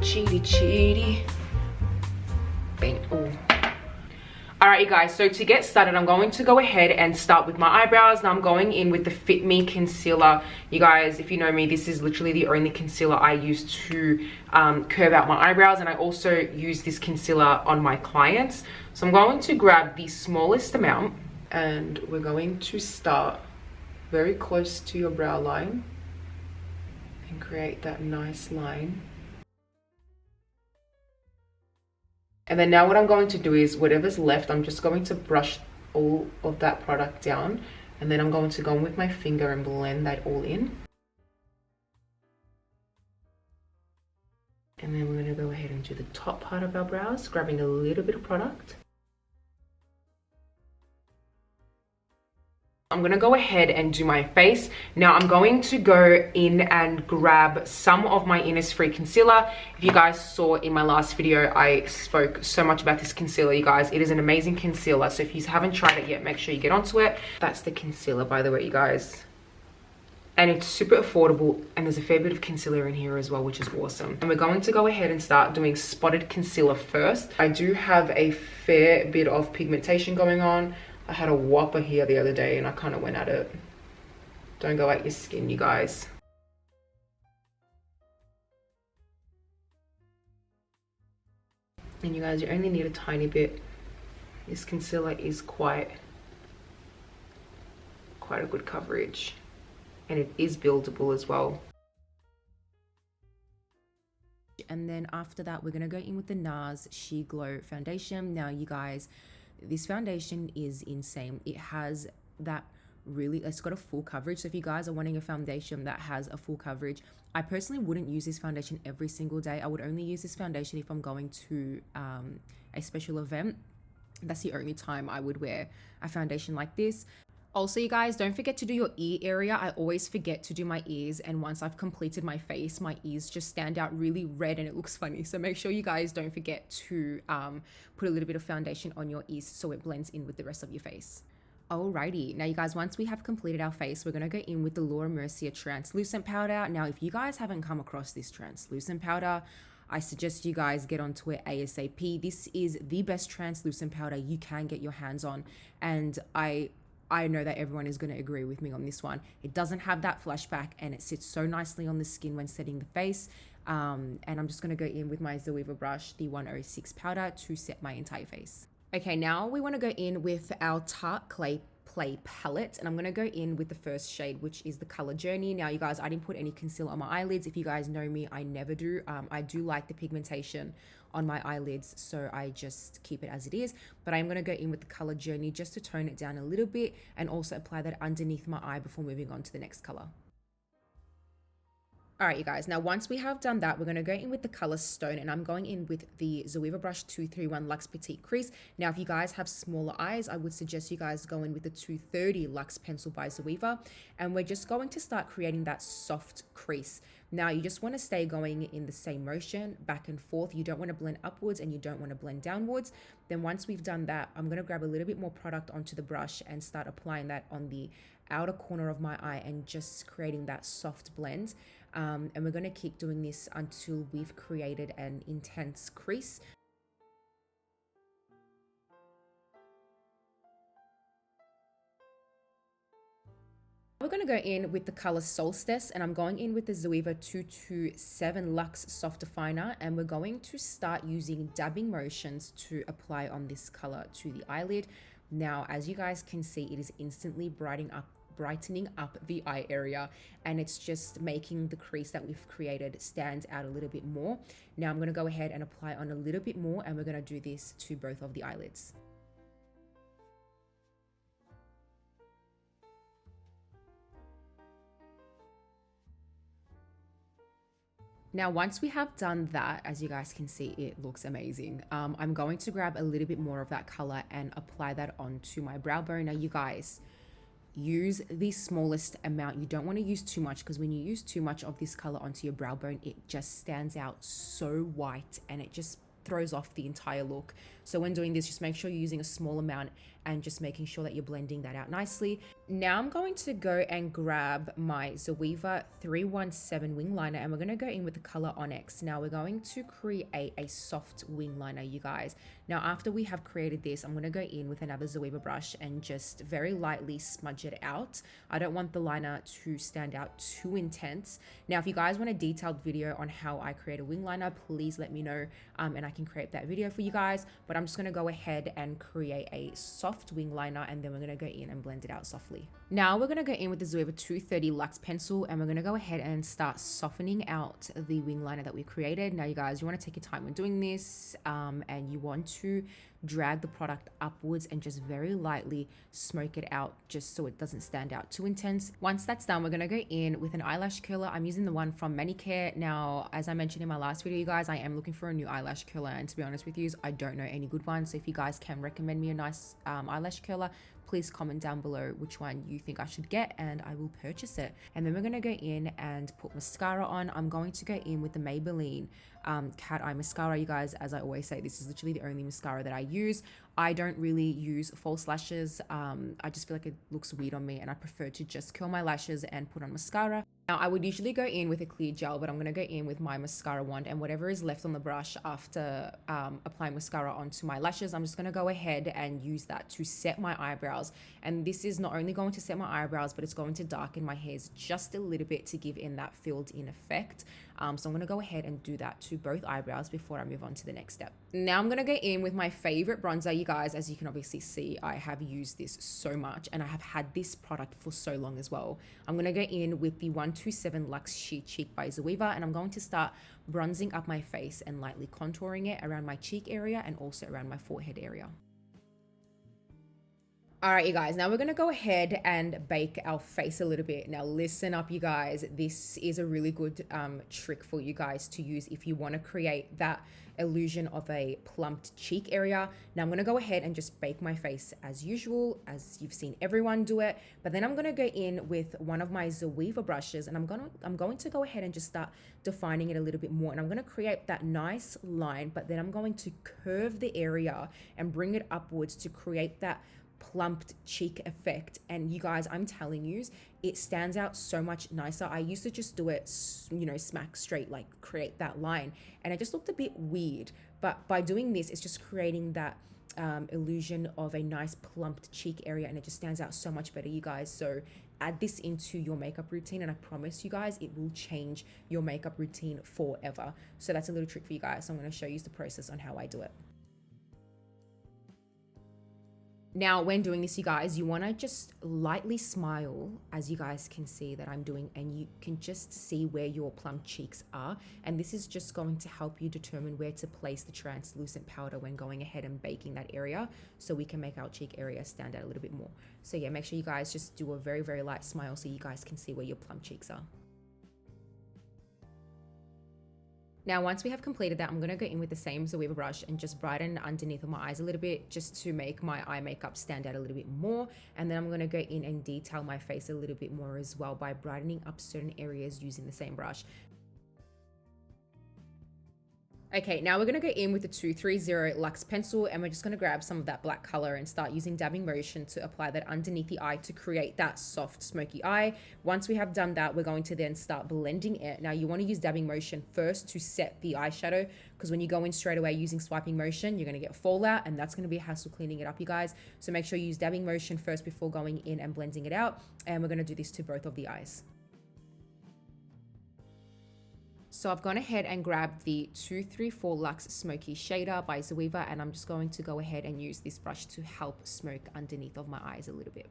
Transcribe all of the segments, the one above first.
Cheaty, cheaty. Bang. Ooh. Alright, you guys, so to get started, I'm going to go ahead and start with my eyebrows. Now I'm going in with the Fit Me concealer. You guys, if you know me, this is literally the only concealer I use to curve out my eyebrows, and I also use this concealer on my clients. So I'm going to grab the smallest amount, and we're going to start very close to your brow line and create that nice line. And then now what I'm going to do is whatever's left, I'm just going to brush all of that product down, and then I'm going to go in with my finger and blend that all in. And then we're going to go ahead and do the top part of our brows, grabbing a little bit of product. I'm going to go ahead and do my face. Now I'm going to go in and grab some of my Innisfree concealer. If you guys saw in my last video, I spoke so much about this concealer, you guys. It is an amazing concealer, so if you haven't tried it yet, make sure you get onto it. That's the concealer, by the way, you guys. And it's super affordable, and there's a fair bit of concealer in here as well, which is awesome. And we're going to go ahead and start doing spotted concealer first. I do have a fair bit of pigmentation going on. I had a whopper here the other day and I kind of went at it. Don't go at your skin, you guys. And you guys, you only need a tiny bit. This concealer is quite a good coverage, and it is buildable as well. And then after that, we're gonna go in with the NARS Sheer Glow foundation. Now you guys, this foundation is insane. It has that really, it's got a full coverage. So if you guys are wanting a foundation that has a full coverage, I personally wouldn't use this foundation every single day. I would only use this foundation if I'm going to a special event. That's the only time I would wear a foundation like this. Also, you guys, don't forget to do your ear area. I always forget to do my ears, and once I've completed my face, my ears just stand out really red and it looks funny. So make sure you guys don't forget to put a little bit of foundation on your ears so it blends in with the rest of your face. Alrighty, now you guys, once we have completed our face, we're gonna go in with the Laura Mercier translucent powder. Now, if you guys haven't come across this translucent powder, I suggest you guys get onto it ASAP. This is the best translucent powder you can get your hands on, and I know that everyone is going to agree with me on this one. It doesn't have that flashback, and it sits so nicely on the skin when setting the face. And I'm just going to go in with my Zoeva brush, the 106 powder, to set my entire face. Okay, now we want to go in with our Tarte Clay Play palette, and I'm going to go in with the first shade, which is the color Journey. Now you guys, I didn't put any concealer on my eyelids. If you guys know me, I never do. I do like the pigmentation on my eyelids, so I just keep it as it is. But I'm going to go in with the color Journey just to tone it down a little bit, and also apply that underneath my eye before moving on to the next color. All right, you guys, now once we have done that, we're going to go in with the color Stone, and I'm going in with the Zoeva brush 231 Luxe Petite Crease. Now, if you guys have smaller eyes, I would suggest you guys go in with the 230 Luxe Pencil by Zoeva, and we're just going to start creating that soft crease. Now, you just want to stay going in the same motion, back and forth. You don't want to blend upwards and you don't want to blend downwards. Then once we've done that, I'm going to grab a little bit more product onto the brush and start applying that on the outer corner of my eye and just creating that soft blend. And we're going to keep doing this until we've created an intense crease. We're going to go in with the color Solstice, and I'm going in with the Zoeva 227 Luxe Soft Definer, and we're going to start using dabbing motions to apply on this color to the eyelid. Now, as you guys can see, it is instantly brightening up the eye area, and it's just making the crease that we've created stand out a little bit more. Now I'm going to go ahead and apply on a little bit more, and we're going to do this to both of the eyelids. Now, once we have done that, as you guys can see, it looks amazing. I'm going to grab a little bit more of that color and apply that onto my brow bone. Now, you guys, use the smallest amount. You don't want to use too much, because when you use too much of this color onto your brow bone, it just stands out so white and it just throws off the entire look. So when doing this, just make sure you're using a small amount and just making sure that you're blending that out nicely. Now I'm going to go and grab my Zoeva 317 wing liner, and we're going to go in with the color Onyx. Now we're going to create a soft wing liner, you guys. Now after we have created this, I'm going to go in with another Zoeva brush and just very lightly smudge it out. I don't want the liner to stand out too intense. Now if you guys want a detailed video on how I create a wing liner, please let me know, and I can create that video for you guys. But I'm just going to go ahead and create a soft wing liner, and then we're going to go in and blend it out softly. Now we're going to go in with the Zoeva 230 Luxe pencil, and we're going to go ahead and start softening out the wing liner that we created. Now you guys, you want to take your time when doing this, and you want to drag the product upwards and just very lightly smoke it out just so it doesn't stand out too intense. Once that's done, we're going to go in with an eyelash curler. I'm using the one from Manicare. Now, as I mentioned in my last video, you guys, I am looking for a new eyelash curler, and to be honest with you, I don't know any good ones. So if you guys can recommend me a nice eyelash curler, please comment down below which one you think I should get and I will purchase it. And then we're going to go in and put mascara on. I'm going to go in with the Maybelline Cat Eye Mascara, you guys. As I always say, this is literally the only mascara that I use. I don't really use false lashes. I just feel like it looks weird on me, and I prefer to just curl my lashes and put on mascara. Now, I would usually go in with a clear gel, but I'm going to go in with my mascara wand, and whatever is left on the brush after applying mascara onto my lashes, I'm just going to go ahead and use that to set my eyebrows. And this is not only going to set my eyebrows, but it's going to darken my hairs just a little bit to give in that filled in effect. So I'm going to go ahead and do that to both eyebrows before I move on to the next step. Now I'm going to go in with my favorite bronzer, you guys. As you can obviously see, I have used this so much, and I have had this product for so long as well. I'm going to go in with the 127 Luxe Sheer Cheek by Zoeva, and I'm going to start bronzing up my face and lightly contouring it around my cheek area and also around my forehead area. All right, you guys, now we're going to go ahead and bake our face a little bit. Now listen up, you guys. This is a really good trick for you guys to use if you want to create that illusion of a plumped cheek area. Now I'm going to go ahead and just bake my face as usual, as you've seen everyone do it. But then I'm going to go in with one of my Zoeva brushes, and I'm going to go ahead and just start defining it a little bit more. And I'm going to create that nice line, but then I'm going to curve the area and bring it upwards to create that plumped cheek effect. And you guys, I'm telling you, it stands out so much nicer. I used to just do it, you know, smack straight, like create that line, and it just looked a bit weird. But by doing this, it's just creating that illusion of a nice plumped cheek area, and it just stands out so much better, you guys. So add this into your makeup routine, and I promise you guys, it will change your makeup routine forever. So that's a little trick for you guys. So I'm going to show you the process on how I do it. Now, when doing this, you guys, you want to just lightly smile, as you guys can see that I'm doing, and you can just see where your plump cheeks are. And this is just going to help you determine where to place the translucent powder when going ahead and baking that area, so we can make our cheek area stand out a little bit more. So yeah, make sure you guys just do a very, very light smile so you guys can see where your plump cheeks are. Now, once we have completed that, I'm going to go in with the same Zoeva brush and just brighten underneath of my eyes a little bit, just to make my eye makeup stand out a little bit more. And then I'm going to go in and detail my face a little bit more as well by brightening up certain areas using the same brush. Okay, now we're going to go in with the 230 Luxe pencil, and we're just going to grab some of that black color and start using dabbing motion to apply that underneath the eye to create that soft smoky eye. Once we have done that, we're going to then start blending it. Now you want to use dabbing motion first to set the eyeshadow, because when you go in straight away using swiping motion, you're going to get fallout, and that's going to be a hassle cleaning it up, you guys. So make sure you use dabbing motion first before going in and blending it out. And we're going to do this to both of the eyes. So I've gone ahead and grabbed the 234 Luxe Smoky Shader by Zoeva, and I'm just going to go ahead and use this brush to help smoke underneath of my eyes a little bit.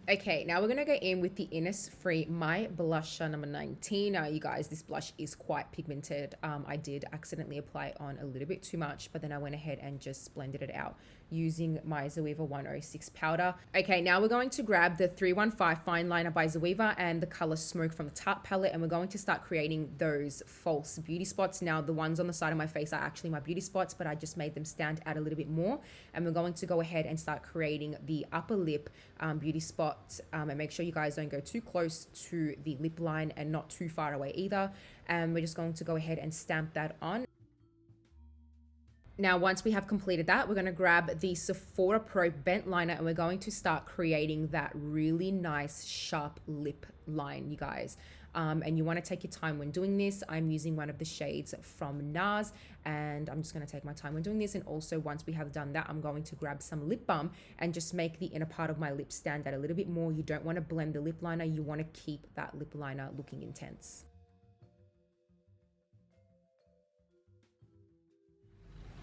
Okay, now we're going to go in with the Innisfree My Blusher number 19. Now, you guys, this blush is quite pigmented. I did accidentally apply it on a little bit too much, but then I went ahead and just blended it out using my Zoeva 106 powder. Okay, now we're going to grab the 315 Fine Liner by Zoeva and the color Smoke from the Tarte palette, and we're going to start creating those false beauty spots. Now, the ones on the side of my face are actually my beauty spots, but I just made them stand out a little bit more. And we're going to go ahead and start creating the upper lip beauty spot, and make sure you guys don't go too close to the lip line and not too far away either. And we're just going to go ahead and stamp that on. Now, once we have completed that, we're going to grab the Sephora Pro Bent Liner and we're going to start creating that really nice sharp lip line, you guys. And you want to take your time when doing this. I'm using one of the shades from NARS and I'm just going to take my time when doing this. And also once we have done that, I'm going to grab some lip balm and just make the inner part of my lip stand out a little bit more. You don't want to blend the lip liner. You want to keep that lip liner looking intense.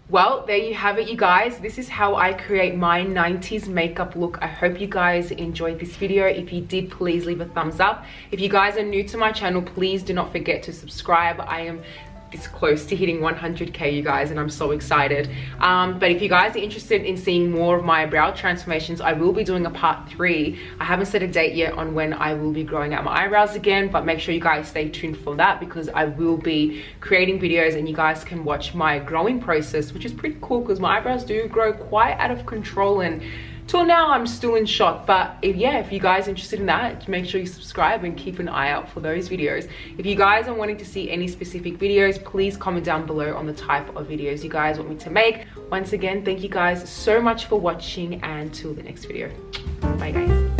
Well, there you have it, you guys. This is how I create my 90s makeup look. I hope you guys enjoyed this video. If you did, please leave a thumbs up. If you guys are new to my channel, please do not forget to subscribe. I am this close to hitting 100k, you guys, and I'm so excited. But if you guys are interested in seeing more of my brow transformations, I will be doing a part 3. I haven't set a date yet on when I will be growing out my eyebrows again, but make sure you guys stay tuned for that because I will be creating videos and you guys can watch my growing process, which is pretty cool because my eyebrows do grow quite out of control, and till now I'm still in shock. But if you guys are interested in that, make sure you subscribe and keep an eye out for those videos. If you guys are wanting to see any specific videos, please comment down below on the type of videos you guys want me to make. Once again, thank you guys so much for watching and till the next video. Bye guys.